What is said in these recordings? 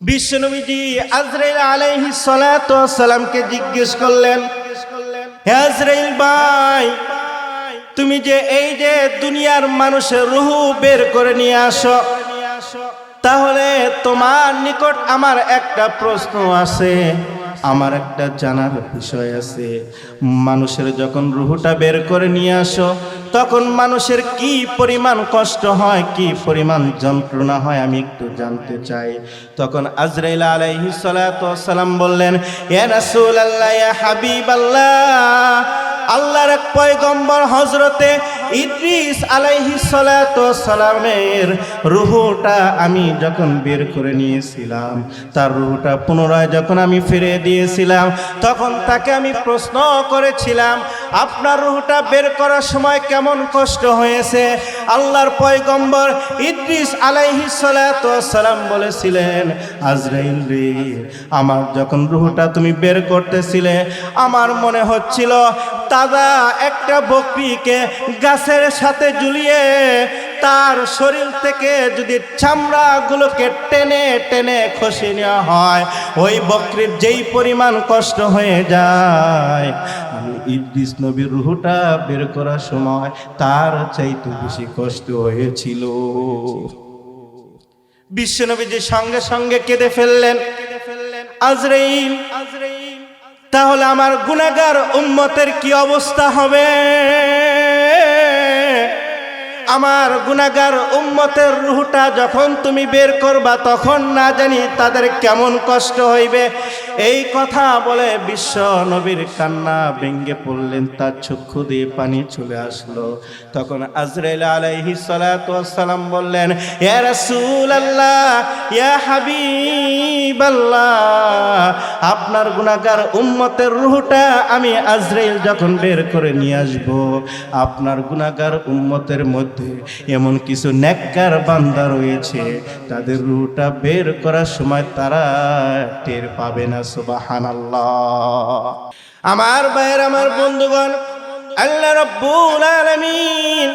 বিশ্বনবীজি আজরাইল আলাইহিস সালাতু ওয়াস সালামকে জিজ্ঞেস করলেন, হে আজরাইল ভাই, তুমি যে এই যে দুনিয়ার মানুষের রূহ বের করে নিয়ে আসো, তাহলে তোমার নিকট আমার একটা প্রশ্ন আছে, আমার একটা জানার বিষয় আছে। মানুষের যখন রূহটা বের করে নিয়ে আসো, তখন মানুষের কি পরিমাণ কষ্ট হয়, কি পরিমাণ যন্ত্রণা হয়, আমি একটু জানতে চাই। তখন আজরাইল আলাইহিস সালাতু ওয়াস সালাম বললেন, ইয়া রাসূলুল্লাহ, ইয়া হাবিবাল্লাহ, আল্লাহর এক পয়গম্বর হযরতে ইদ্রিস আলাইহিস সালাতু ওয়াস সালামের রূহটা আমি যখন বের করে নিয়েছিলাম, তার রূহটা পুনরায় যখন আমি ফিরে দিয়েছিলাম, তখন তাকে আমি প্রশ্ন করেছিলাম, আপনার রূহটা বের করার সময় কেমন কষ্ট হয়েছে? আল্লাহর পয়গম্বর ইদ্রিস আলাইহিস সালাতু ওয়াস সালাম বলেছিলেন, আজরাইল রে, আমার যখন রূহটা তুমি বের করতেছিলে, আমার মনে হচ্ছিল তাজা একটা বকরিকে গাছের সাথে ঝুলিয়ে তার শরীর থেকে যদি চামড়াগুলোকে টেনে টেনে খসে নেওয়া হয়, ওই বকরির যেই পরিমাণ কষ্ট হয়ে যায়, আমি ইদ্রিস নবীর রূহটা বের করার সময় তার চাইতে বেশি কষ্ট হয়েছিল। বিশ্বনবীজি সঙ্গে সঙ্গে কেঁদে ফেললেন, আজরাইল, তাহলে আমার গুনাহগার উম্মতের কি অবস্থা হবে? আমার গুনাহগার উম্মতের রূহটা যখন তুমি বের করবা, তখন না জানি তাদের কেমন কষ্ট হইবে। এই কথা বলে বিশ্ব নবীর কান্না ভেঙে পড়লেন, তার চক্ষু দিয়ে পানি চলে আসলো। তখন আজরাইল আলাইহিস সালাতু ওয়াস সালাম বললেন, ইয়া রাসূলুল্লাহ, ইয়া হাবিবাল্লাহ, আপনার গুনাহগার উম্মতের রূহটা আমি আজরাইল যখন বের করে নিয়ে আসব, আপনার গুনাহগার উম্মতের মধ্যে এমন কিছু নেককার বান্দা রয়েছে, তাদের রূহটা বের করার সময় তারা টের পাবে না। সুবহানাল্লাহ। আমার ভাইয়ের, আমার বন্ধুগণ, আল্লাহ রাব্বুল আলামিন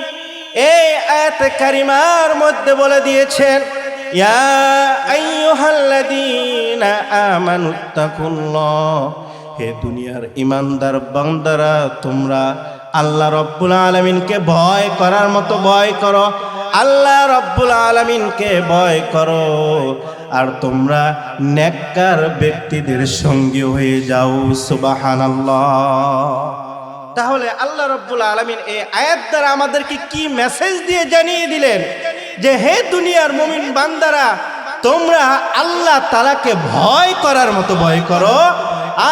এই আয়াতে কারিমার মধ্যে বলে দিয়েছেন, ইয়া আইয়ুহাল্লাযীনা আমানুত্তাকুল্লাহ, হে দুনিয়ার ইমানদার বান্দারা, তোমরা আল্লাহ রব্বুল আলামিনকে ভয় করার মতো ভয় করো, আল্লাহ রব্বুল আলামিনকে ভয় করো, আর তোমরা নেককার ব্যক্তিদের সঙ্গী হয়ে যাও। সুবহানাল্লাহ। তাহলে আল্লাহ রব্বুল আলামিন এই আয়াত দ্বারা আমাদেরকে কি মেসেজ দিয়ে জানিয়ে দিলেন? যে হে দুনিয়ার মুমিন বান্দারা, তোমরা আল্লাহ তাআলাকে ভয় করার মতো ভয় করো,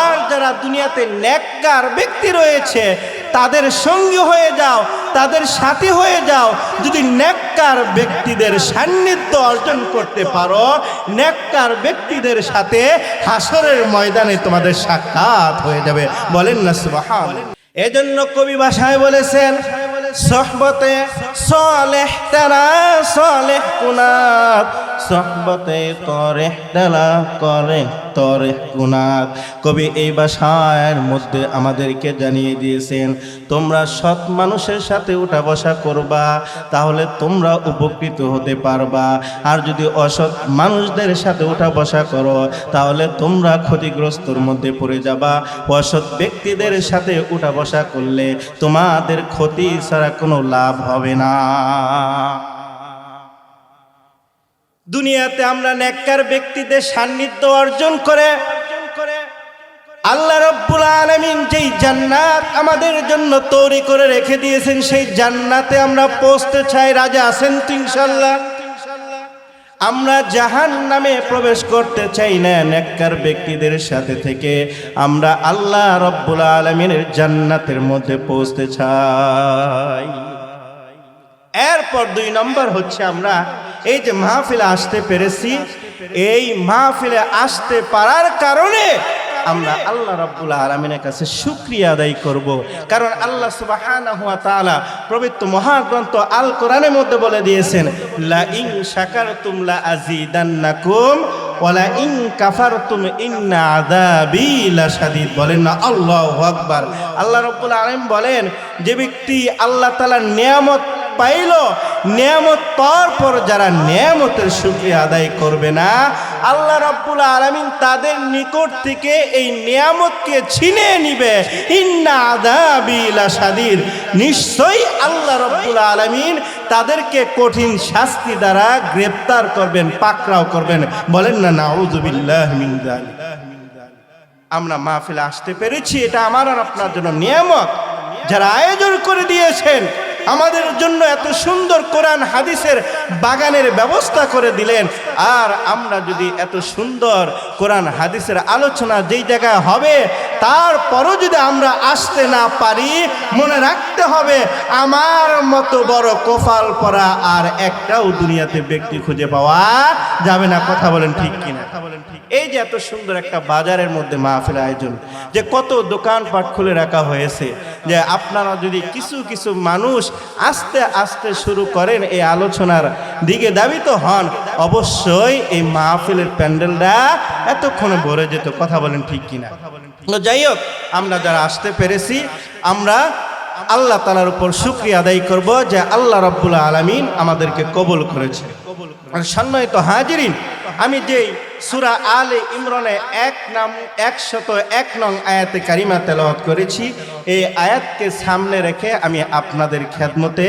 আর যারা দুনিয়াতে নেককার ব্যক্তি রয়েছে তাদের সঙ্গী হয়ে যাও, তাদের সাথী হয়ে যাও। যদি নেককার ব্যক্তিদের সান্নিধ্য অর্জন করতে পারো, নেককার ব্যক্তিদের সাথে হাসরের ময়দানে তোমাদের সাক্ষাৎ হয়ে যাবে। বলেন না সুবহানাল্লাহ। এজন্য কবি ভাষায় বলেছেন, সোহবতে সালেহ তারা সালেহ কুনাত, সোহবতে তরেহ তারা করে তরেহ কুনাত। কবি এই ভাষার মধ্যে আমাদেরকে জানিয়ে দিয়েছেন, তোমরা সৎ মানুষের সাথে উঠা বসা করবা, তাহলে তোমরা উপকৃত হতে পারবা। আর যদি অসৎ মানুষদের সাথে উঠা বসা করো, তাহলে তোমরা ক্ষতিগ্রস্তর মধ্যে পড়ে যাবা। অসৎ ব্যক্তিদের সাথে উঠা বসা করলে তোমাদের ক্ষতি ছাড়া কোনো লাভ হবে না। দুনিয়াতে আমরা নেককার ব্যক্তিদের সান্নিধ্য অর্জন করে আল্লাহ রাব্বুল আলামিন যেই জান্নাত আমাদের জন্য তৈরি করে রেখে দিয়েছেন, সেই জান্নাতে আমরা পৌঁছতে চাই। রাজা আছেন তো ইনশাআল্লাহ? আমরা জাহান্নামে প্রবেশ করতে চাই না। নেককার ব্যক্তিদের সাথে থেকে আমরা আল্লাহ রাব্বুল আলামিনের জান্নাতের মধ্যে পৌঁছতে চাই। এরপর 2 নম্বর হচ্ছে, আমরা এই যে মাহফিলে আসতে পেরেছি, এই মাহফিলে আসতে পারার কারণে আমরা আল্লাহ রাব্বুল আলামিনের কাছে শুকরিয়া আদায় করব। কারণ আল্লাহ সুবহানাহু ওয়া তাআলা পবিত্র মহাগ্রন্থ আল কোরআনের মধ্যে বলে দিয়েছেন, লা ইন শাকারতুম লা আযীদান্নাকুম ওয়া লা ইন কাফারতুম ইন্না আযাবি লাশাদীদ। বলেন না আল্লাহু আকবার। আল্লাহ রাব্বুল আলামিন বলেন, যে ব্যক্তি আল্লাহ তাআলার নিয়ামত পাইল, নিয়ামত পাওয়ার পর যারা নিয়ামতের শুকরিয়া আদায় করবে না, আল্লাহ রাব্বুল আলামিন তাদের নিকট থেকে এই নিয়ামতকে ছিনিয়ে নিবে। ইন্না আযাবি লাশাদীদ, নিশ্চয়ই আল্লাহ রাব্বুল আলামিন তাদেরকে কঠিন শাস্তি দ্বারা গ্রেফতার করবেন, পাকড়াও করবেন। বলেন না নাউযু বিল্লাহি মিন যালিক। আমরা মাহফিলে আসতে পেরেছি, এটা আমার আর আপনার জন্য নিয়ামত। যারা আয়োজন করে দিয়েছেন, আমাদের জন্য এত সুন্দর কোরআন হাদিসের বাগানের ব্যবস্থা করে দিলেন, আর আমরা যদি এত সুন্দর কোরআন হাদিসের আলোচনা যেই জায়গায় হবে তারপরও যদি আমরা আসতে না পারি, মনে রাখতে হবে আমার মতো বড় কপাল পরা আর একটাও দুনিয়াতে ব্যক্তি খুঁজে পাওয়া যাবে না। কথা বলেন ঠিক কিনা? এই যে এত সুন্দর একটা বাজারের মধ্যে মাহফিল আয়োজন, যে কত দোকানপাট খুলে রাখা হয়েছে, যে আপনারা যদি কিছু কিছু মানুষ আস্তে আস্তে শুরু করেন এই আলোচনার দিকে ধাবিত হন, অবশ্যই এই মাহফিলের প্যান্ডেলটা এতক্ষণে ভরে যেত। কথা বলেন ঠিক কিনা? যাই হোক, আমরা যারা আসতে পেরেছি, আমরা আল্লাহ তাআলার উপর শুকরিয়া আদায় করব যে আল্লাহ রাব্বুল আলামিন আমাদেরকে কবুল করেছে। আর সম্মানিত হাজিরিন, আমি যেই সূরা আলে ইমরানে 101 নং আয়াতে কারিমা তেলাওয়াত করেছি, এই আয়াতকে সামনে রেখে আমি আপনাদের খেদমতে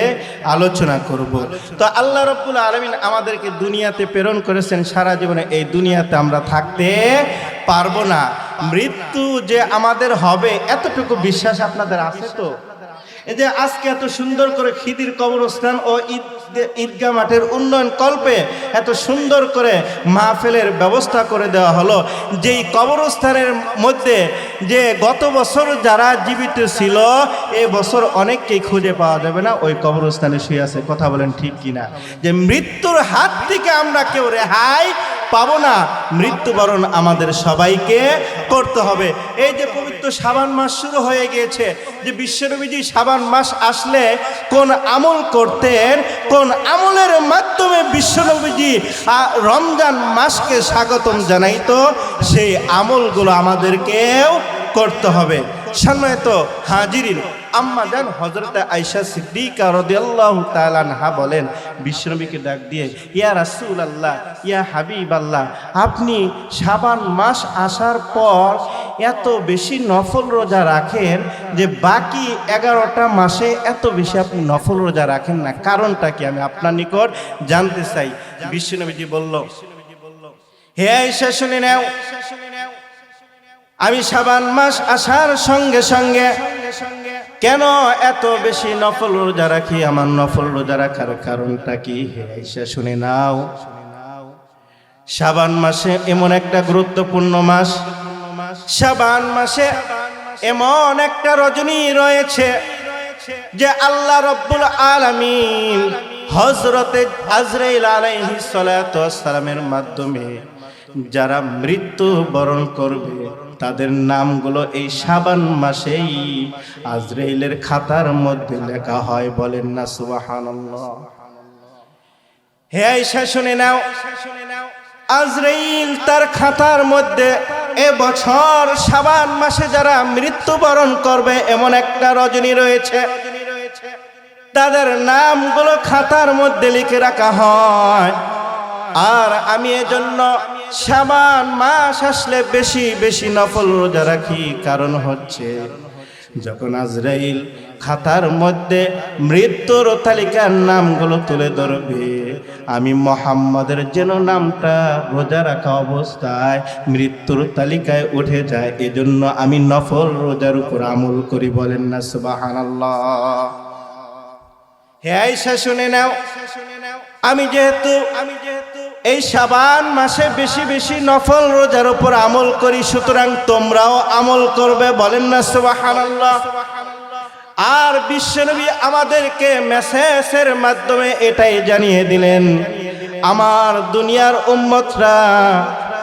আলোচনা করব। তো আল্লাহ রাব্বুল আলামিন আমাদেরকে দুনিয়াতে প্রেরণ করেছেন, সারা জীবনে এই দুনিয়াতে আমরা থাকতে পারবো না, মৃত্যু যে আমাদের হবে এতটুকু বিশ্বাস আপনাদের আছে তো? এই যে আজকে এত সুন্দর করে খিদির কবরস্থান ও ঈদগাহ মাঠের উন্নয়ন কল্পে এত সুন্দর করে মাহফিলের ব্যবস্থা করে দেওয়া হলো, যেই কবরস্থানের মধ্যে যে গত বছর যারা জীবিত ছিল এ বছর অনেককেই খুঁজে পাওয়া যাবে না, ওই কবরস্থানে শুয়ে আছে। কথা বলেন ঠিক কিনা? যে মৃত্যুর হাত থেকে আমরা কেউ রেহাই পাবো না, মৃত্যুবরণ আমাদের সবাইকে করতে হবে। এই যে পবিত্র শাবান মাস শুরু হয়ে গিয়েছে, যে বিশ্বনবীজি শাবান মাস আসলে কোন আমল করতেন, কোন আমলের মাধ্যমে বিশ্বনবীজি রমজান মাসকে স্বাগতম জানাইতো, সেই আমলগুলো আমাদেরকেও করতে হবে। সম্মানিত হাজিরিন, আম্মা জান হযরত আয়েশা সিদ্দিকা রাদিয়াল্লাহু তাআলা আনহা বলেন, বিশ্বনবীকে ডাক দিয়ে, ইয়া রাসূলুল্লাহ, ইয়া হাবিবাল্লাহ, আপনি শাবান মাস আসার পর এত বেশি নফল রোজা রাখেন, যে বাকি 11টা মাসে এত বেশি আপনি নফল রোজা রাখেন না, কারণটা কি আমি আপনার নিকট জানতে চাই। বিশ্বনবীজি বলল, হে আয়েশা শুনে নাও, আমি শাবান মাস আসার সঙ্গে সঙ্গে কেন এত বেশি নফল রোজা রাখি, আমার নফল রোজা রাখার কারণটা কি? হে আয়েশা শুনে নাও, শাবান মাসে এমন একটা গুরুত্বপূর্ণ মাস, শাবান মাসে এমন একটা রজনী রয়েছে যে আল্লাহ রাব্বুল আলামিন হযরতে আজরাইল আলাইহিস সালাতু ওয়াস সালামের মাধ্যমে যারা মৃত্যু বরণ করবে তাদের নামগুলো এই শাবান মাসেই আজরাইলের খাতার মধ্যে লেখা হয়। বলেন না সুবহানাল্লাহ? হে আয়েশা শুনে নাও, আজরাইল তার খাতার মধ্যে এ বছর শাবান মাসে যারা মৃত্যুবরণ করবে এমন একটা রজনী রয়েছে, তাদের নামগুলো খাতার মধ্যে লিখে রাখা হয়। আর আমি এজন্য শাবান মাস আসলে বেশি বেশি নফল রোজা রাখি, কারণ হচ্ছে যখন আজরাইল খাতার মধ্যে মৃত্যুর তালিকার নামগুলো তুলে ধরবে, আমি মুহাম্মাদের যেন নামটা রোজা রাখা অবস্থায় মৃত্যুর তালিকায় উঠে যায়, এজন্য আমি নফল রোজার উপর আমল করি। বলেন না সুবহানাল্লাহ? হে আয়েশা শুনে নাও, আমি যেহেতু এই শাবান মাসে বেশি বেশি নফল রোজার উপর আমল করি, সুতরাং তোমরাও আমল করবে। বলেন না সুবহানাল্লাহ? আর বিশ্বনবী আমাদেরকে মেসেজের মাধ্যমে এটাই জানিয়ে দিলেন, আমার দুনিয়ার উম্মতরা,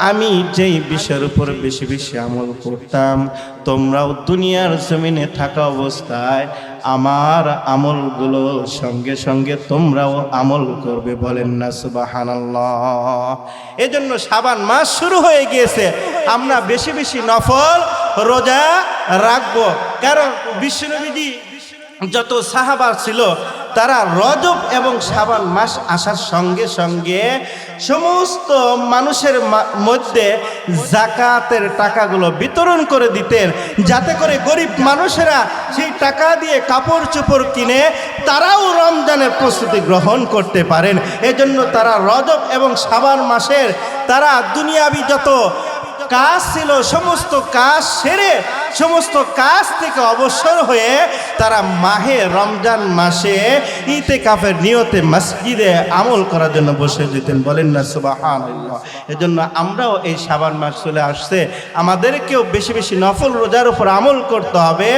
আমি যেই বিষয়ের উপর বেশি বেশি আমল করতাম, তোমরাও দুনিয়ার জমিনে থাকা অবস্থায় আমার আমলগুলো সঙ্গে সঙ্গে তোমরাও আমল করবে। বলেন না সুবহানাল্লাহ? এজন্য শাবান মাস শুরু হয়ে গিয়েছে, আমরা বেশি বেশি নফল রোজা রাখবো। কারণ বিশ্বনবীজি যত সাহাবা ছিল তারা রজব এবং শাবান মাস আসার সঙ্গে সঙ্গে সমস্ত মানুষের মধ্যে যাকাতের টাকাগুলো বিতরণ করে দিতেন, যাতে করে গরিব মানুষেরা সেই টাকা দিয়ে কাপড় চোপড় কিনে তারাও রমজানের প্রস্তুতি গ্রহণ করতে পারেন। এজন্য তারা রজব এবং শাবান মাসের তারা দুনিয়াবি যত কাজ ছিল সমস্ত কাজ সেরে সমস্ত কাজ থেকে অবসর হয়ে তারা মাহে রমজান মাসে ইতিকাফের নিয়তে মসজিদে আমল করার জন্য বসে যেতেন। বলেন না সুবহানাল্লাহ। এজন্য আমরাও এই শাবান মাস চলে আসছে, আমাদেরকেও বেশি বেশি নফল রোজার উপর আমল করতে হবে।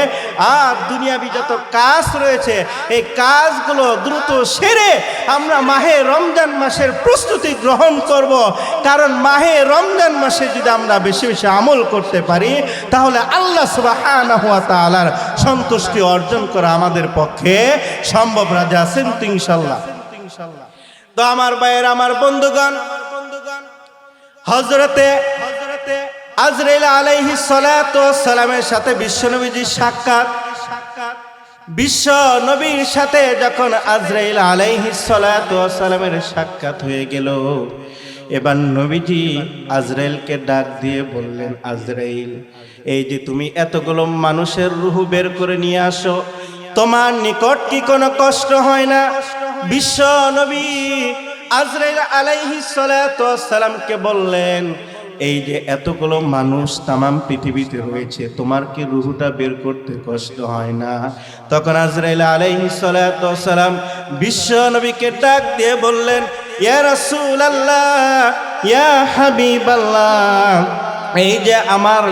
আর দুনিয়াবি যত কাজ রয়েছে এই কাজগুলো দ্রুত সেরে আমরা মাহে রমজান মাসের প্রস্তুতি গ্রহণ করব। কারণ মাহে রমজান মাসে যদি আমরা বেশি বেশি আমল করতে পারি তাহলে আল্লাহ সুবহানাহু ওয়া তাআলার সন্তুষ্টি অর্জন করা আমাদের পক্ষে সম্ভব। রাজা আছেন তো ইনশাআল্লাহ। তো আমার ভাইয়ের, আমার বন্ধুগণ, হযরতে আজরাইল আলাইহিস সালাতু ওয়াস সালামের সাথে বিশ্বনবীজির সাক্ষাৎ। বিশ্ব নবীর সাথে যখন আজরাইল আলাইহিস সালাতু ওয়াস সালামের সাক্ষাৎ হয়ে গেল, এবার নবীজি আজরাইলকে ডাক দিয়ে বললেন, আজরাইল, এই যে তুমি এতগুলো মানুষের রূহ বের করে নিয়ে আসো, তোমার নিকট কি কোনো কষ্ট হয় না? বিশ্ব নবী আজরাইল আলাইহিস সালাতু ওয়াস সালামকে বললেন, এই যে এতগুলো মানুষ তামাম পৃথিবীতে রয়েছে, তোমার কি রূহটা বের করতে কষ্ট হয় না? তখন আজরাইল আলাইহিস সালাতু ওয়াস সালাম বিশ্ব নবীকে ডাক দিয়ে বললেন, ইয়া রাসূলুল্লাহ, ইয়া হাবিবাল্লাহ, এই যে আমার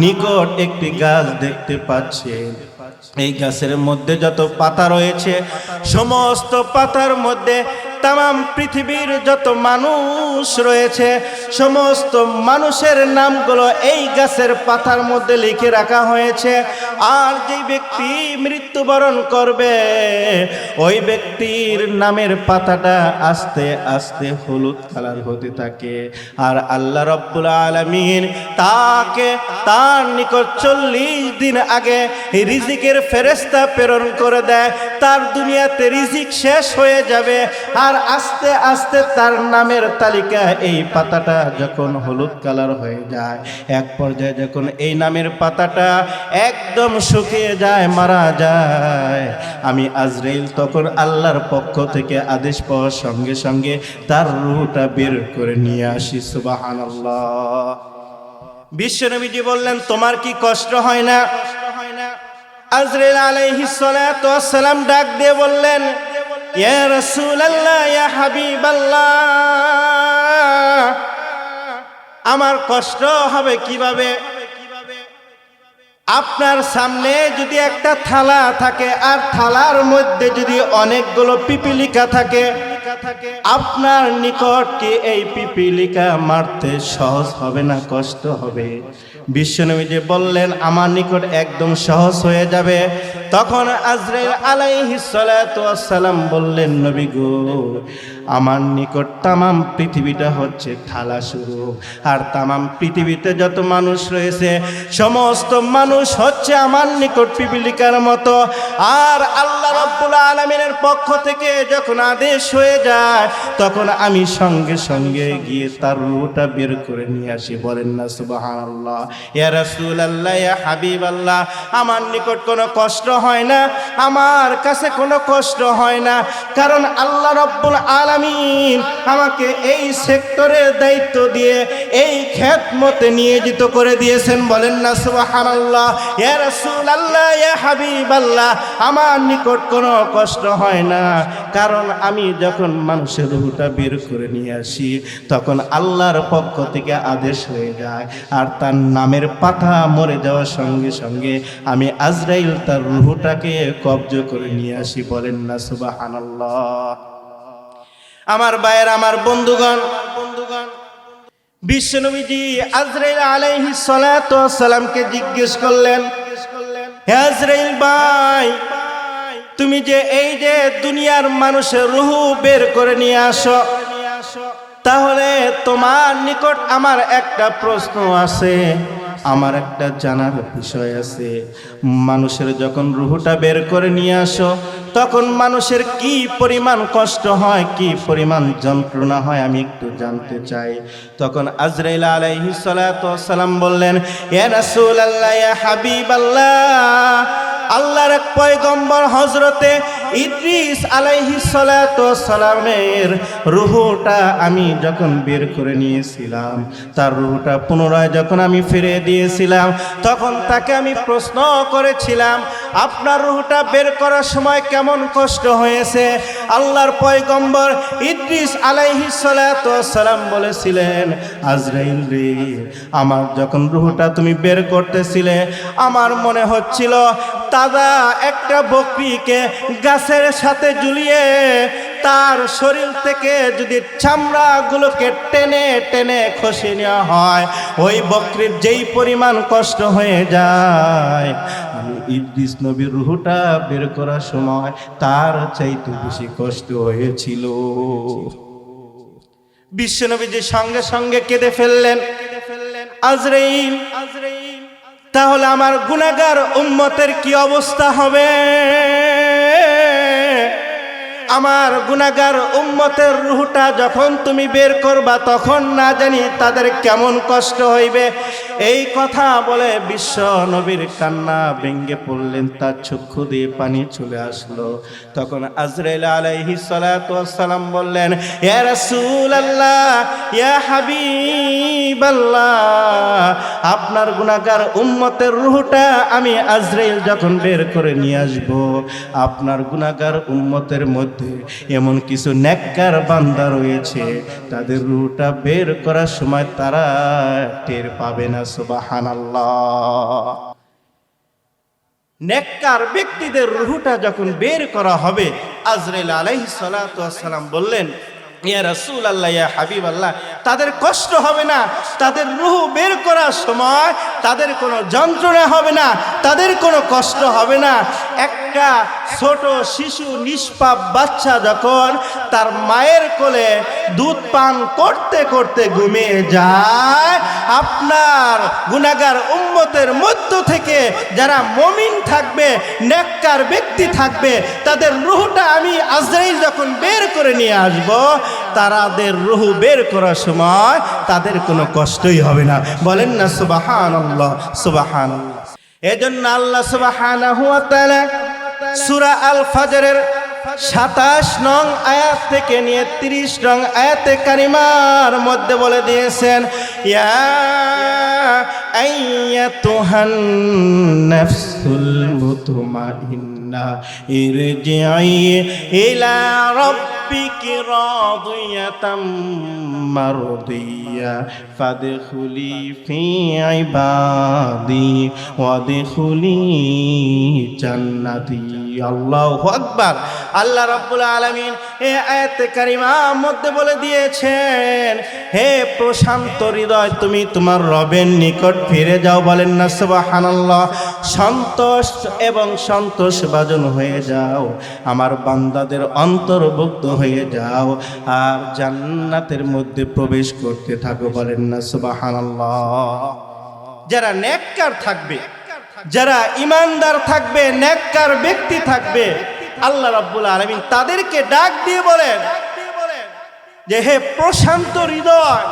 নিকট একটি গাছ দেখতে পাচ্ছেন, এই গাছের মধ্যে যত পাতা রয়েছে সমস্ত পাতার মধ্যে তামাম পৃথিবীর যত মানুষ রয়েছে সমস্ত মানুষের নামগুলো এই গাছের পাতার মধ্যে লিখে রাখা হয়েছে। আর যেই ব্যক্তি মৃত্যুবরণ করবে ওই ব্যক্তির নামের পাতাটা আস্তে আস্তে হলুদ কালার হতে থাকে। আর আল্লাহ রাব্বুল আলামিন তাকে তার নিকট 40 দিন আগে রিজিকের ফেরেশতা প্রেরণ করে দেয়। তার দুনিয়াতে রিজিক শেষ হয়ে যাবে, আর আস্তে আস্তে তার নামের তালিকা এই পাতাটা যখন হলুদ কালার হয়ে যায়, এক পর্যায়ে যখন এই নামের পাতাটা একদম শুকিয়ে যায়, মারা যায়, আমি আজরাইল তখন আল্লাহর পক্ষ থেকে আদেশ পাওয়ার সঙ্গে সঙ্গে তার রূহটা বের করে নিয়ে আসি। সুবহানাল্লাহ। বিশ্বনবীজি বললেন, তোমার কি কষ্ট হয় না? আজরাইল আলাইহিস সালাতু ওয়াস সালাম ডাক দিয়ে বললেন, ইয়া রাসূলুল্লাহ, ইয়া হাবিবাল্লাহ, আমার কষ্ট হবে কিভাবে? আপনার সামনে যদি একটা থালা থাকে আর থালার মধ্যে যদি অনেকগুলো পিপিলিকা থাকে, আপনার নিকট কি এই পিপিলিকা মারতে সহজ হবে না কষ্ট হবে? বিশ্বনবী বললেন, আমার নিকট একদম সহজ হয়ে যাবে। তখন আজরাইল আলাইহিস সালাতু ওয়াস সালাম বললেন, নবী গো, আমার নিকট তামাম পৃথিবীটা হচ্ছে থালা স্বরূপ, আর তামাম পৃথিবীতে যত মানুষ রয়েছে সমস্ত মানুষ হচ্ছে আমার নিকট পিপিলিকার মতো। আর আল্লাহ রাব্বুল আলামিনের পক্ষ থেকে যখন আদেশ হয়ে যায় তখন আমি সঙ্গে সঙ্গে গিয়ে তার রূহটা বের করে নিয়ে আসি। বলেন না সুবহানাল্লাহ। ইয়া রাসূলুল্লাহ, ইয়া হাবিবাল্লাহ, আমার নিকট কোনো কষ্ট হয় না, আমার কাছে কোনো কষ্ট হয় না, কারণ আল্লাহ রাব্বুল আলামিন আমাকে এই সেক্টরের দায়িত্ব দিয়ে এই খেদমতে নিয়োজিত করে দিয়েছেন। বলেন না সুবহানাল্লাহ। ইয়া রাসূলুল্লাহ, ইয়া হাবিবাল্লাহ, আমার নিকট কোনো কষ্ট হয় না, কারণ আমি যখন মানুষের রূহটা বের করে নিয়ে আসি তখন আল্লাহর পক্ষ থেকে আদেশ হয়ে যায়, আর তার নামের পাতা মরে যাওয়ার সঙ্গে সঙ্গে আমি আজরাইল তার রূহটাকে কবজ করে নিয়ে আসি। বলেন না সুবহানাল্লাহ। আমার ভাইয়ের, আমার বন্ধুগণ, বিশ্বনবীজি আজরাইল আলাইহিস সালাতু ওয়াস সালামকে জিজ্ঞেস করলেন, হে আজরাইল ভাই, তুমি যে এই যে দুনিয়ার মানুষের রূহ বের করে নিয়ে আসো, তাহলে তোমার নিকট আমার একটা প্রশ্ন আছে, আমার একটা জানার বিষয় আছে। মানুষের যখন রুহটা বের করে নিয়ে আসো তখন মানুষের কি পরিমাণ কষ্ট হয়, কি পরিমাণ যন্ত্রণা হয় আমি একটু জানতে চাই। তখন আজরাইল আলাইহিস সালাতু ওয়াস সালাম বললেন, ইয়া রাসূলুল্লাহ, ইয়া হাবিবাল্লাহ, আল্লাহর এক পয়গম্বর হযরতে ইদ্রিস আলাইহিস সালাতু ওয়াস সালামের রূহটা আমি যখন বের করে নিয়েছিলাম, তার রূহটা পুনরায় যখন আমি ফিরিয়ে দিয়েছিলাম, তখন তাকে আমি প্রশ্ন করেছিলাম, আপনার রূহটা বের করার সময় কেমন কষ্ট হয়েছে? আল্লাহর পয়গম্বর ইদ্রিস আলাইহিস সালাতু ওয়াস সালাম বলেছিলেন, আজরাইল রে, আমার যখন রূহটা তুমি বের করতেছিলে আমার মনে হচ্ছিল তাজা একটা বকরিকে গাছের সাথে ঝুলিয়ে তার শরীর থেকে যদি চামড়াগুলোকে টেনে টেনে খসে নেওয়া হয়, ওই বকরির যেই পরিমাণ কষ্ট হয়ে যায়, আমি ইদ্রিস নবীর রূহটা বের করার সময় তার চাইতে বেশি কষ্ট হয়েছিল। বিশ্বনবী যে সঙ্গে সঙ্গে কেঁদে ফেললেন, আজরাইল, তাহলে আমার গুনাহগার উম্মতের কি অবস্থা হবে? আমার গুনাহগার উম্মতের রূহটা যখন তুমি বের করবা তখন না জানি তাদের কেমন কষ্ট হইবে। এই কথা বলে বিশ্ব নবীর কান্না ভেঙ্গে পড়লেন, তার চক্ষু দিয়ে পানি চলে আসলো। তখন আজরাইল আলাইহিস সালাতু ওয়াস সালাম বললেন, ইয়া রাসূলুল্লাহ, ইয়া হাবিবাল্লাহ, আপনার গুনাহগার উম্মতের রূহটা আমি আজরাইল যখন বের করে নিয়ে আসব, আপনার গুনাহগার উম্মতের মধ্যে এমন কিছু নেককার বান্দা রয়েছে, তাদের রূহটা বের করার সময় তারা টের পাবে না। সুবহানাল্লাহ। নেককার ব্যক্তিদের রূহটা যখন বের করা হবে, আজরাইল আলাইহিস সালাতু ওয়াস সালাম বললেন, ইয়া রাসূলুল্লাহ, ইয়া হাবিবাল্লাহ, তাদের কষ্ট হবে না, তাদের রূহ বের করার সময় তাদের কোনো যন্ত্রণা হবে না, তাদের কোনো কষ্ট হবে না। একটা ছোট শিশু নিষ্পাপ বাচ্চা যখন তার মায়ের কোলে দুধ পান করতে করতে ঘুমিয়ে যায়, আপনার গুনাহগার উম্মতের মধ্য থেকে যারা মুমিন থাকবে, নেককার ব্যক্তি থাকবে, তাদের রূহটা আমি আজরাইল যখন বের করে নিয়ে আসব, তাদের রূহ বের করার সময় তাদের কোনো কষ্টই হবে না। বলেন না সুবহানাল্লাহ, সুবহানাল্লাহ। এজন্য আল্লাহ সুবহানাহু ওয়া তাআলা সূরা আল ফাজরের 27 নং আয়াত থেকে নিয়ে 30 নং আয়াতে কারিমার মধ্যে বলে দিয়েছেন, ইয়া আইয়াতুহান নাফসুল মুতমাইন্না ইরজিই ইলা রাব্বিকি রাদিয়াতাম মারদিয়া ফাদখুলি ফি ইবাদি ওয়াদখুলি জান্নাতি। আল্লাহু আকবার। আল্লাহ রাব্বুল আলামিন এই আয়াতে কারিমার মধ্যে বলে দিয়েছেন, হে প্রশান্ত হৃদয়, তুমি তোমার রবের নিকট ফিরে যাও। বলেন না সুবহানাল্লাহ। সন্তোষ এবং সন্তোষভাজন হয়ে যাও, আমার বান্দাদের অন্তর্ভুক্ত হয়ে যাও, আর জান্নাতের মধ্যে প্রবেশ করতে থাকো। বলেন না সুবহানাল্লাহ। যারা নেককার থাকবে, যারা ইমানদার থাকবে, নেককার ব্যক্তি থাকবে, আল্লাহ রাব্বুল আলামিন তাদেরকে ডাক দিয়ে বলেন যে, হে প্রশান্ত হৃদয়,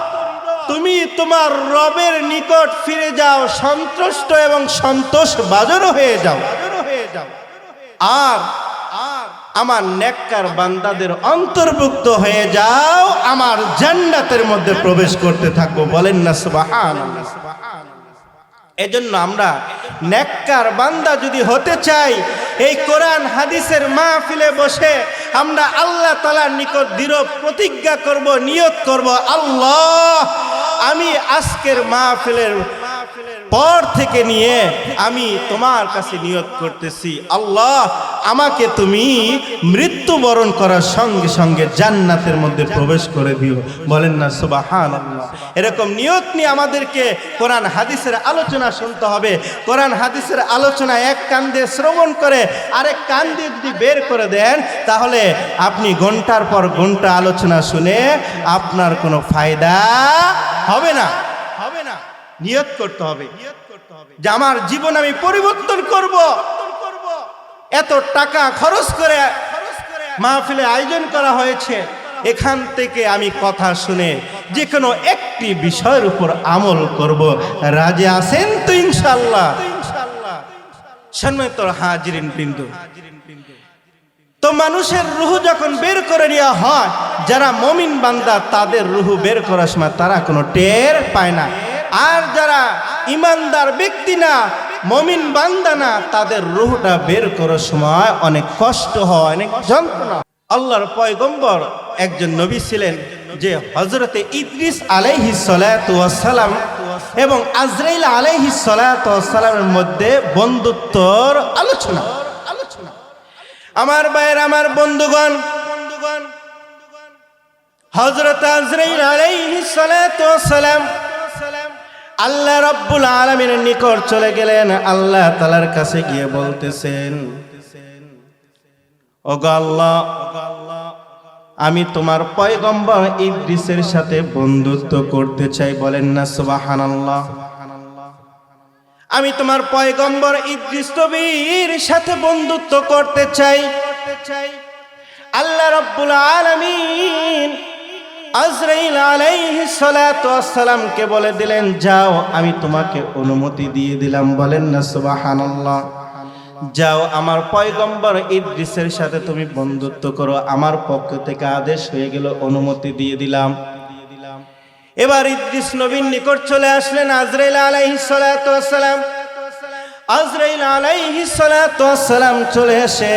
তুমি তোমার রবের নিকট ফিরে যাও, সন্তুষ্ট এবং সন্তোষভাজন হয়ে যাও, আর আমার নেককার বান্দাদের অন্তর্ভুক্ত হয়ে যাও, আমার জান্নাতের মধ্যে প্রবেশ করতে থাকবো। বলেন না সুবহানাল্লাহ। এজন্য আমরা নেককার বান্দা যদি হতে চাই, এই কোরআন হাদিসের মাহফিলে বসে আমরা আল্লাহ তাআলার নিকট দৃঢ় প্রতিজ্ঞা করব, নিয়ত করব, আল্লাহ, আমি আজকের মাহফিলের পর থেকে নিয়ে আমি তোমার কাছে নিয়ত করতেছি, আল্লাহ আমাকে তুমি মৃত্যুবরণ করার সঙ্গে সঙ্গে জান্নাতের মধ্যে প্রবেশ করে দিও। বলেন না সুবহানাল্লাহ। এরকম নিয়ত নিয়ে আমাদেরকে কোরআন হাদিসের আলোচনা শুনতে হবে। কোরআন হাদিসের আলোচনা এক কান দিয়ে শ্রবণ করে আরেক কান দিয়ে যদি বের করে দেন, তাহলে আপনি ঘন্টার পর ঘন্টা আলোচনা শুনে আপনার কোনো ফায়দা হবে না। নিয়ত করতে হবে যে আমার জীবন আমি পরিবর্তন করব। এত টাকা খরচ করে মাহফিলে আয়োজন করা হয়েছে, এখান থেকে আমি কথা শুনে যে কোনো একটি বিষয়ের উপর আমল করব। রাজি আছেন তো ইনশাআল্লাহ? সম্মানিত হাজিরিন বিন্দু, তো মানুষের রূহ যখন বের করে নেওয়া হয়, যারা মুমিন বান্দা তাদের রূহ বের করার সময় তারা কোনো টের পায় না। আর যারা ইমানদার ব্যক্তি না, মুমিন বান্দা না, তাদের রূহটা বের করার সময় অনেক কষ্ট হয়, অনেক যন্ত্রণা। আল্লাহর পয়গম্বর একজন নবী ছিলেন, যে হযরতে ইদ্রিস আলাইহিস সালাতু ওয়াস সালাম এবং আজরাইল আলাইহিস সালাতু ওয়াস সালামের মধ্যে বন্ধুত্বর আলোচনা। আমার ভাইয়ের, আমার বন্ধুগণ, হযরত আজরাইল আলাইহিস সালাতু ওয়াস সালাম আল্লাহ রাব্বুল আলামিনের নিকট চলে গেলেন। আল্লাহ তাআলার কাছে গিয়ে বলতেছেন, ওগো আল্লাহ, আমি তোমার পয়গম্বর ইদ্রিসের সাথে বন্ধুত্ব করতে চাই। বলেন না সুবহানাল্লাহ। আমি তোমার পয়গম্বর ইদ্রিস নবীর সাথে বন্ধুত্ব করতে চাই। আল্লাহ রাব্বুল আলামিন আজরাইল আলাইহিস সালাতু ওয়াস সালামকে বলে দিলেন, যাও, আমি তোমাকে অনুমতি দিয়ে দিলাম। বলেন না সুবহানাল্লাহ। যাও, আমার পয়গম্বর ইদ্রিসের সাথে তুমি বন্ধুত্ব করো। আমার পক্ষ থেকে আদেশ হয়ে গেল, অনুমতি দিয়ে দিলাম। এবার ইদ্রিস নবীর নিকট চলে আসলেন আজরাইল আলাইহিস সালাতু ওয়াস সালাম। আজরাইল আলাইহিস সালাতু ওয়াস সালাম চলে এসে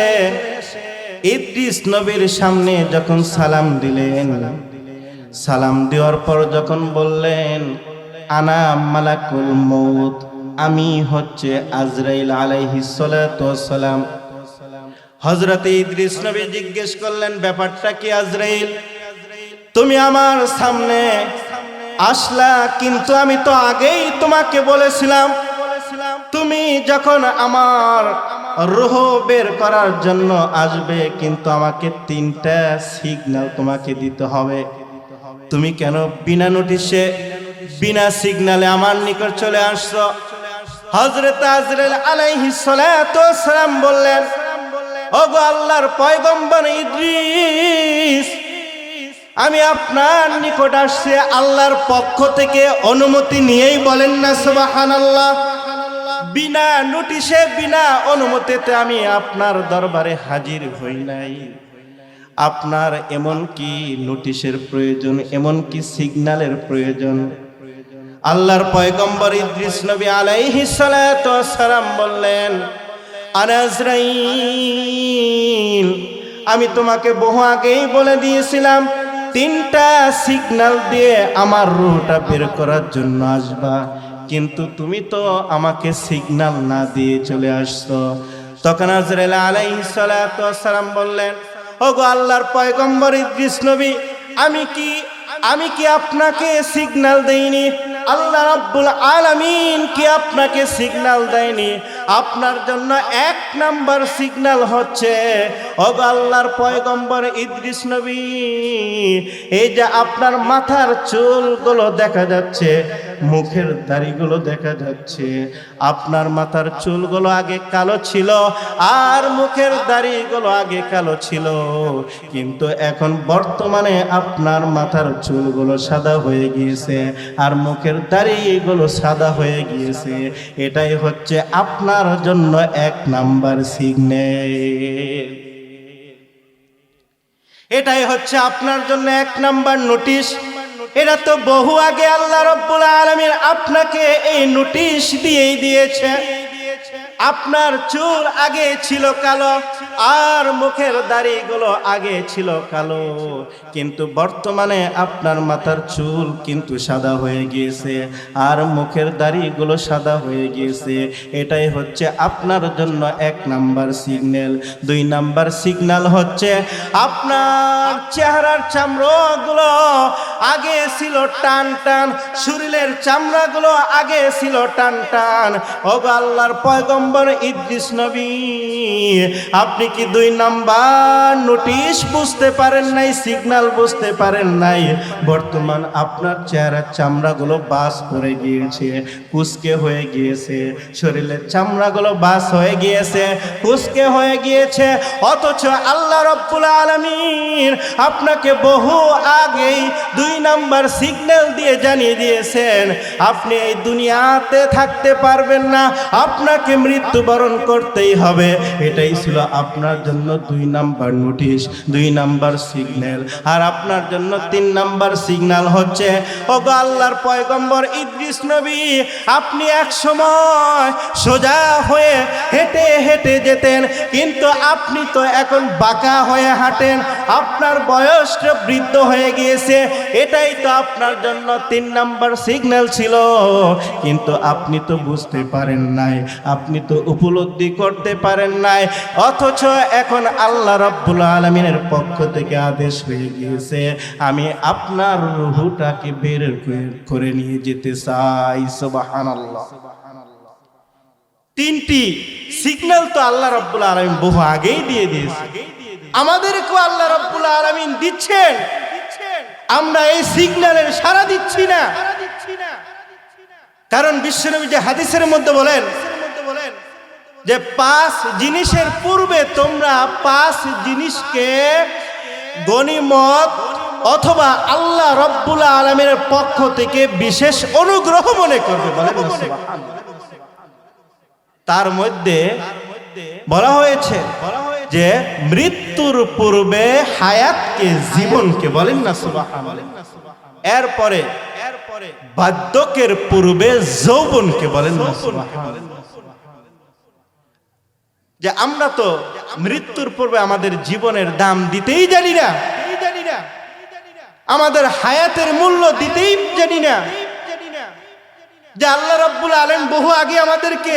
ইদ্রিস নবীর সামনে যখন সালাম দিলেন, সালাম দেওয়ার পর যখন বললেন, আনা মালাকুল মউত, আমি হচ্ছে আজরাইল আলাইহিস সালাতু ওয়াস সালাম। হযরতে ইদ্রিস নবী জিজ্ঞেস করলেন, ব্যাপারটা কি আজরাইল? তুমি আমার সামনে আসলা, কিন্তু আমি তো আগেই তোমাকে বলেছিলাম, তুমি যখন আমার রূহ বের করার জন্য আসবে, কিন্তু আমাকে 3টা সিগন্যাল তোমাকে দিতে হবে। তুমি কেন বিনা নোটিশে, বিনা সিগন্যালে আমার নিকট চলে আসছো? হযরত আজরাইল আলাইহিস সালাতু ওয়াস সালাম বললেন, ওগো আল্লাহর পয়গম্বর ইদ্রিস, আমি আপনার নিকট আসছি আল্লাহর পক্ষ থেকে অনুমতি নিয়েই। বলেন না সুবহানাল্লাহ। বিনা নোটিশে, বিনা অনুমতিতে আমি আপনার দরবারে হাজির হই নাই। আপনার এমন কি নোটিশের প্রয়োজন, এমন কি সিগন্যালের প্রয়োজন? আল্লাহর পয়গম্বর ইদ্রিস নবী আলাইহিস সালাতু ওয়াস সালাম বললেন, আনা আজরাইল, আমি তোমাকে বহু আগেই বলে দিয়েছিলাম 3টা সিগন্যাল দিয়ে আমার রূহটা বের করার জন্য আসবা, কিন্তু তুমি তো আমাকে সিগন্যাল না দিয়ে চলে আসছো। তখন আজরাইল আলাইহিস সালাতু ওয়াস সালাম বললেন, ওগো আল্লাহর পয়গম্বর ইদ্রিস নবী, আমি কি আপনাকে সিগন্যাল দেইনি? আল্লাহ রাব্বুল আলামিন কি আপনাকে সিগন্যাল দেয়নি? আপনার জন্য 1 নাম্বার সিগন্যাল হচ্ছে, ওগো আল্লাহর পয়গম্বর ইদ্রিস নবী, এই যে আপনার মাথার চুলগুলো দেখা যাচ্ছে, মুখের দাড়িগুলো দেখা যাচ্ছে। আপনার মাথার চুলগুলো আগে কালো ছিল আর মুখের দাড়িগুলো আগে কালো ছিল, কিন্তু এখন বর্তমানে আপনার মাথার চুলগুলো সাদা হয়ে গিয়েছে আর মুখের দাড়িগুলো সাদা হয়ে গিয়েছে। এটাই হচ্ছে আপনার জন্য 1 নাম্বার সিগন্যাল। এটাই হচ্ছে আপনার জন্য 1 নাম্বার নোটিশ। এটা তো বহু আগে আল্লাহ রাব্বুল আলামিন আপনাকে এই নোটিশ দিয়েই দিয়েছে। আপনার চুল আগে ছিল কালো, আর মুখের দাড়িগুলো আগে ছিল কালো, কিন্তু বর্তমানে আপনার মাথার চুল কিন্তু সাদা হয়ে গিয়েছে আর মুখের দাড়িগুলো সাদা হয়ে গিয়েছে। এটাই হচ্ছে আপনার জন্য 1 নাম্বার সিগন্যাল। 2 নাম্বার সিগন্যাল হচ্ছে আপনার চেহারার চামড়াগুলো আগে ছিল টান টান, শরীরের চামড়াগুলো আগে ছিল টান টান। ওগো আল্লাহর পয়গম্বর ইদ্রিস নবী, আপনি কি 2 নাম্বার নোটিশ বুঝতে পারেন নাই, সিগন্যাল বুঝতে পারেন নাই? বর্তমান আপনার চেহারার চামড়াগুলো বাস পড়ে গিয়েছে, কুচকে হয়ে গিয়েছে, শরীরের চামড়াগুলো বাস হয়ে গিয়েছে, কুচকে হয়ে গিয়েছে। অথচ আল্লাহ রাব্বুল আলামিন আপনাকে বহু আগেই 2 নাম্বার সিগন্যাল দিয়ে জানিয়ে দিয়েছেন আপনি এই দুনিয়াতে থাকতে পারবেন না, আপনাকে মৃত্যুবরণ করতেই হবে। এটাই ছিল আপনার জন্য 2 নাম্বার নোটিশ, 2 নাম্বার সিগন্যাল। আর আপনার জন্য 3 নাম্বার সিগন্যাল হচ্ছে, ওগো আল্লাহর পয়গম্বর ইদ্রিস নবী, আপনি এক সময় সোজা হয়ে হেঁটে হেঁটে যেতেন, কিন্তু আপনি তো এখন বাঁকা হয়ে হাঁটেন, আপনার বয়সটা বৃদ্ধ হয়ে গিয়েছে। এটাই তো আপনার জন্য 3 নাম্বার সিগন্যাল ছিল, কিন্তু আপনি তো বুঝতে পারেন নাই, আপনি তো উপলব্ধি করতে পারেন নাই। অথচ এখন আল্লাহ রাব্বুল আলামিনের পক্ষ থেকে আদেশ হয়ে গিয়েছে, আমি আপনার রূহটাকে বের করে নিয়ে যেতে চাই। সুবহানাল্লাহ। 3টি সিগন্যাল তো আল্লাহ রাব্বুল আলামিন বহু আগেই দিয়ে দিয়েছে, আমাদেরকেও আল্লাহ রাব্বুল আলামিন দিচ্ছেন, আমরা এই সিগন্যালের সাড়া দিচ্ছি না। কারণ বিশ্বনবী যে হাদিসের মধ্যে বলেন যে 5 জিনিসের পূর্বে তোমরা 5 জিনিসকে গনিমত অথবা আল্লাহ রাব্বুল আলামিনের পক্ষ থেকে বিশেষ অনুগ্রহ মনে করবে। বলেন সুবহানাল্লাহ। তার মধ্যে বলা হয়েছে যে মৃত্যুর পূর্বে হায়াতকে, জীবনকে, বলেন না সুবহানাল্লাহ। এরপরে বার্ধক্যের পূর্বে যৌবনকে, বলেন না সুবহানাল্লাহ। যে আমরা তো মৃত্যুর পূর্বে আমাদের জীবনের দাম দিতেই জানি না, আমাদের হায়াতের মূল্য দিতেই জানি না। যে আল্লাহ রাব্বুল আলামিন বহু আগে আমাদেরকে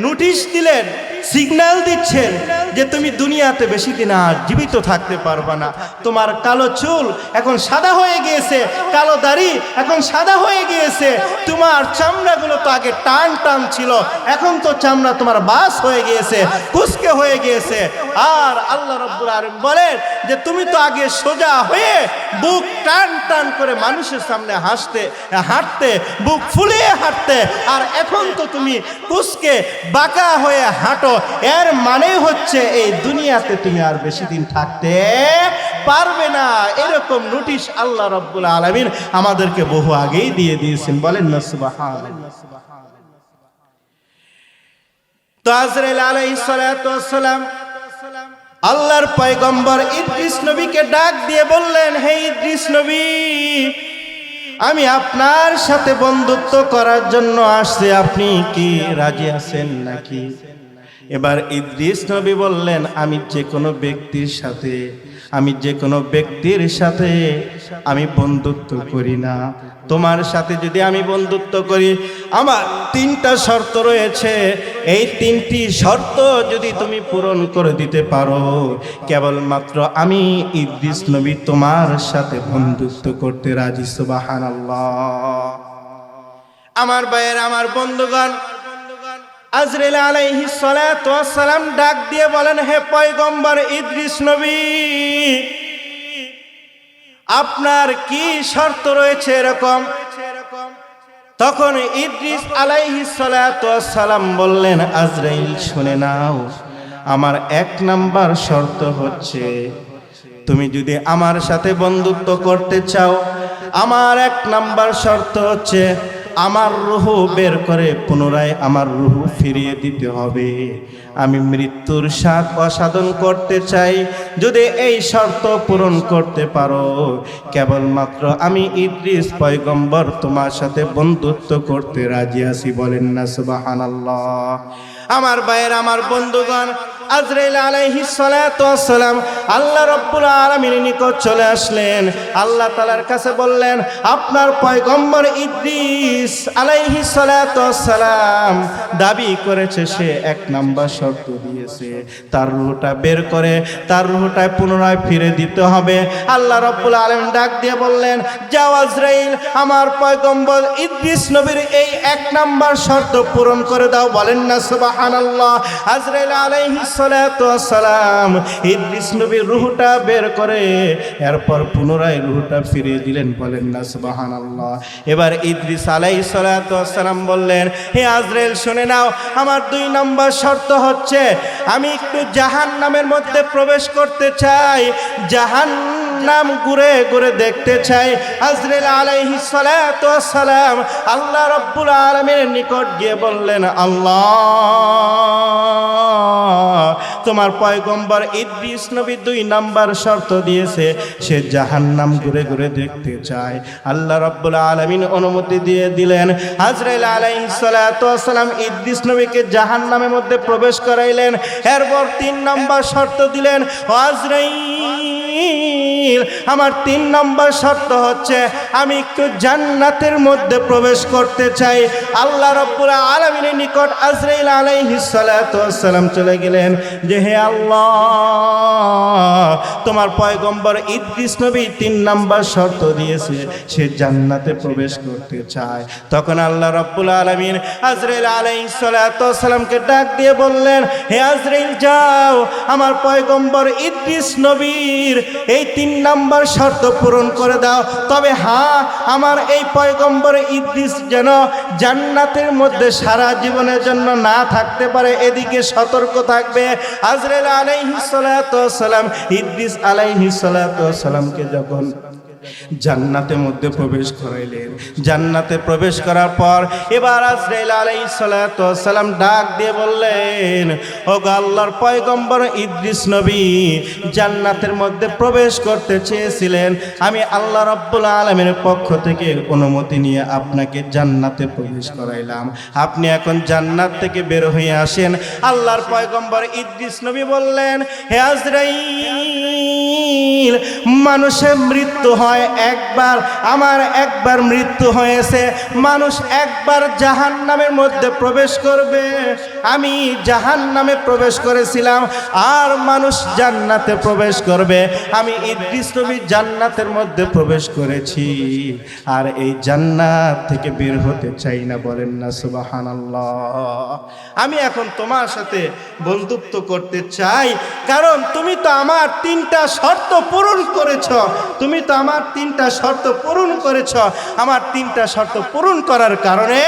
নোটিশ দিলেন, সিগন্যাল দিচ্ছেন যে তুমি দুনিয়াতে বেশি দিন আর জীবিত থাকতে পারবে না। তোমার কালো চুল এখন সাদা হয়ে গিয়েছে, কালো দাড়ি এখন সাদা হয়ে গিয়েছে, তোমার চামড়াগুলো তো আগে টান টান ছিল, এখন তো চামড়া তোমার বাস হয়ে গিয়েছে, কুচকে হয়ে গিয়েছে। আর আল্লাহ রাব্বুল আলামিন বলেন যে তুমি তো আগে সোজা হয়ে বুক টান টান করে মানুষের সামনে হাঁটতে, বুক ফুলিয়ে হাঁটতে, আর এখন তো তুমি কুচকে বাঁকা হয়ে হাঁটো। এর মানে হচ্ছে এই দুনিয়াতে তুমি আর বেশি দিন থাকতে পারবে না। এরকম নোটিশ আল্লাহ রাব্বুল আলামিন আমাদেরকে বহু আগেই দিয়ে দিয়েছেন। বলেন না সুবহানাল্লাহ। তো আজরাইল আলাইহিস সালাতু ওয়াস সালাম আল্লাহর পয়গম্বর ইদ্রিস নবীকে ডাক দিয়ে বললেন, হে ইদ্রিস নবী, আমি আপনার সাথে বন্ধুত্ব করার জন্য আসছি, আপনি কি রাজি আছেন নাকি? এবার ইদ্রিস নবী বললেন, আমি যে কোনো ব্যক্তির সাথে আমি বন্ধুত্ব করি না। তোমার সাথে যদি আমি বন্ধুত্ব করি, আমার 3টা শর্ত রয়েছে। এই 3টি শর্ত যদি তুমি পূরণ করে দিতে পারো, কেবলমাত্র আমি ইদ্রিস নবী তোমার সাথে বন্ধুত্ব করতে রাজি। সুবহানাল্লাহ। আমার ভাইয়ের, আমার বন্ধুগণ, আজরাইল আলাইহিস সালাতু ওয়াস সালাম ডাক দিয়ে বলেন, হে পয়গম্বর ইদ্রিস নবী, আপনার কি শর্ত রয়েছে এরকম? তখন ইদ্রিস আলাইহিস সালাতু ওয়াস সালাম বললেন, আজরাইল শুনে নাও, আমার 1 নাম্বার শর্ত হচ্ছে, তুমি যদি আমার সাথে বন্ধুত্ব করতে চাও, আমার 1 নাম্বার শর্ত হচ্ছে আমার রূহ বের করে পুনরায় আমার রূহ ফিরিয়ে দিতে হবে। আমি মৃত্যুর স্বাদ আস্বাদন করতে চাই। যদি এই শর্ত পূরণ করতে পারো, কেবলমাত্র আমি ইদ্রিস পয়গম্বর তোমার সাথে বন্ধুত্ব করতে রাজি আছি। বলেন না সুবহানাল্লাহ। আমার ভাইয়ের, আমার বন্ধুগণ, আজরাইল আলাইহিস সালাতু ওয়াস সালাম আল্লাহ রাব্বুল আলামিনের নিকট চলে আসলেন। আল্লাহ তাআলার কাছে বললেন, আপনার পয়গম্বর ইদ্রিস আলাইহিস সালাতু ওয়াস সালাম দাবি করেছে, সে এক নাম্বার শর্ত দিয়েছে, তার রূহটা বের করে তার রূহটা পুনরায় ফিরে দিতে হবে। আল্লাহ রাব্বুল আলামিন ডাক দিয়ে বললেন, যাও আজরাইল, আমার পয়গম্বর ইদ্রিস নবীর এই এক নাম্বার শর্ত পূরণ করে দাও। বলেন না সুবহানাল্লাহ। আজরাইল আলাইহিস সালাতু ওয়াস সালাম ইদ্রিস নবীর রূহটা বের করে এরপর পুনরায় রূহটা ফিরিয়ে দিলেন। বলেন না সুবহানাল্লাহ। এবার ইদ্রিস আলাইহিস সালাতু ওয়াস সালাম বললেন, হে আজরাইল শুনে নাও, আমার 2 নম্বর শর্ত হচ্ছে আমি একটু জাহান্নামের মধ্যে প্রবেশ করতে চাই, জাহান্নাম ঘুরে ঘুরে দেখতে চাই। আজরাইল আলাইহিস সালাতু ওয়াস সালাম আল্লাহ রাব্বুল আলামিনের নিকট গিয়ে বললেন, আল্লাহ, তোমার পয়গম্বর ইদ্রিস নবী 2 নাম্বার শর্ত দিয়েছে, সে জাহান্নাম ঘুরে ঘুরে দেখতে চায়। আল্লাহ রাব্বুল আলামিন অনুমতি দিয়ে দিলেন। আজরাইল আলাইহিস সালাতু ওয়াস সালাম ইদ্রিস নবীকে জাহান্নামের মধ্যে প্রবেশ করাইলেন। এরপর 3 নাম্বার শর্ত দিলেন, আজরাইল, আমার 3 নাম্বার শর্ত হচ্ছে আমি একটু জান্নাতের মধ্যে প্রবেশ করতে চাই। আল্লাহ রাব্বুল আলামিনের নিকট আজরাইল আলাইহিস সালাতু ওয়াস সালাম চলে গেলেন যে, হে আল্লাহ, তোমার পয়গম্বর ইদ্রিস নবী 3 নাম্বার শর্ত দিয়েছে, সে জান্নাতে প্রবেশ করতে চায়। তখন আল্লাহ রাব্বুল আলামিন আজরাইল আলাইহিস সালাতু ওয়াস সালামকে ডাক দিয়ে বললেন, হে আজরাইল, যাও, আমার পয়গম্বর ইদ্রিস নবীর এই 3 নাম্বার শর্ত পূরণ করে দাও। তবে হ্যাঁ, আমার এই পয়গম্বর ইদ্রিস যেন জান্নাতের মধ্যে সারা জীবনের জন্য না থাকতে পারে, এদিকে সতর্ক থাকবে। আজরাইল আলাইহিস সালাতু ওয়াস সালাম ইদ্রিস আলাইহিস সালাতু ওয়াস সালামকে যখন জান্নাতের মধ্যে প্রবেশ করাইলেন, জান্নাতে প্রবেশ করার পর এবার আজরাইল আলাইহিস সালাতু ওয়াস সালাম ডাক দিয়ে বললেন, ও আল্লাহর পয়গম্বর ইদ্রিস নবী জান্নাতের মধ্যে প্রবেশ করতে চেয়েছিলেন, আমি আল্লাহ রাব্বুল আলামিনের পক্ষ থেকে অনুমতি নিয়ে আপনাকে জান্নাতে প্রবেশ করাইলাম, আপনি এখন জান্নাত থেকে বের হয়ে আসেন। আল্লাহর পয়গম্বর ইদ্রিস নবী বললেন, হে আজরাইল, মানুষের মৃত্যু হয় একবার, আমার একবার মৃত্যু হয়েছে, মানুষ একবার জাহান্নামের মধ্যে প্রবেশ করবে, আমি জাহান্নামে প্রবেশ করেছিলাম, আর মানুষ জান্নাতে প্রবেশ করবে, আমি ইদ্রিস নবী জান্নাতের মধ্যে প্রবেশ করেছি, আর এই জান্নাত থেকে বের হতে চাই না। বলেন না সুবহানাল্লাহ। আমি এখন তোমার সাথে বন্ধুত্ব করতে চাই, কারণ তুমি তো আমার 3টা শর্ত পূরণ করেছ, তুমি তো আমার 3টা শর্ত পূরণ করেছ। আমার 3টা শর্ত পূরণ করার কারণে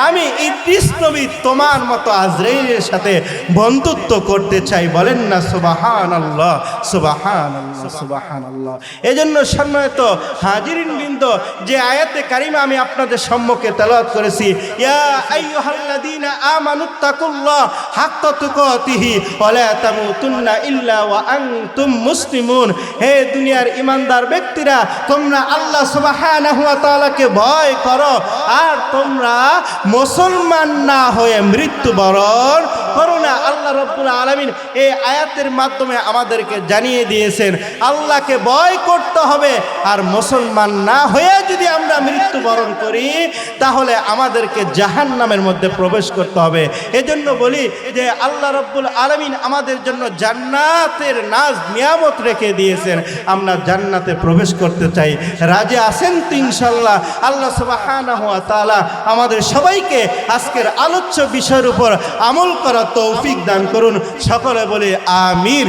আমি ইদ্রিস নবী তোমার মতো আজরাইলের সাথে বন্ধুত্ব করতে চাই। বলেন না সুবহানাল্লাহ, সুবহানাল্লাহ, সুবহানাল্লাহ। এজন্য সম্মানিত হাজিরিন বৃন্দ, যে আয়াতে কারিমা আমি আপনাদের সম্মুখে তেলাওয়াত করেছি, ইয়া আইয়ুহাল্লাযীনা আমানুত্তাকুল্লাহ হাক্কা তুকাতিহি ওয়া লা তামুতুন্না ইল্লা ওয়া আনতুম মুসলিমুন। হে দুনিয়ার ইমানদার ব্যক্তিরা, তোমরা আল্লাহ সুবহানাহু ওয়া তাআলাকে ভয় করো, আর তোমরা মুসলমান না হয়ে মৃত্যুবরণ করো না। আল্লাহ রাব্বুল আলামিন এই আয়াতের মাধ্যমে আমাদেরকে জানিয়ে দিয়েছেন আল্লাহকে ভয় করতে হবে, আর মুসলমান না হয়ে যদি আমরা মৃত্যুবরণ করি তাহলে আমাদেরকে জাহান্নামের মধ্যে প্রবেশ করতে হবে। এজন্য বলি যে আল্লাহ রাব্বুল আলামিন আমাদের জন্য জান্নাতের নাজ নিয়ামত রেখে দিয়েছেন, আমরা জান্নাতে প্রবেশ করতে চাই। রাজি আছেন তো ইনশাআল্লাহ? আল্লাহ সুবহানাহু ওয়া তাআলা আমাদের সবাইকে আজকের আলোচ্য বিষয়ের উপর আমল করার তৌফিক দান করুন। সকলে বলে আমিন।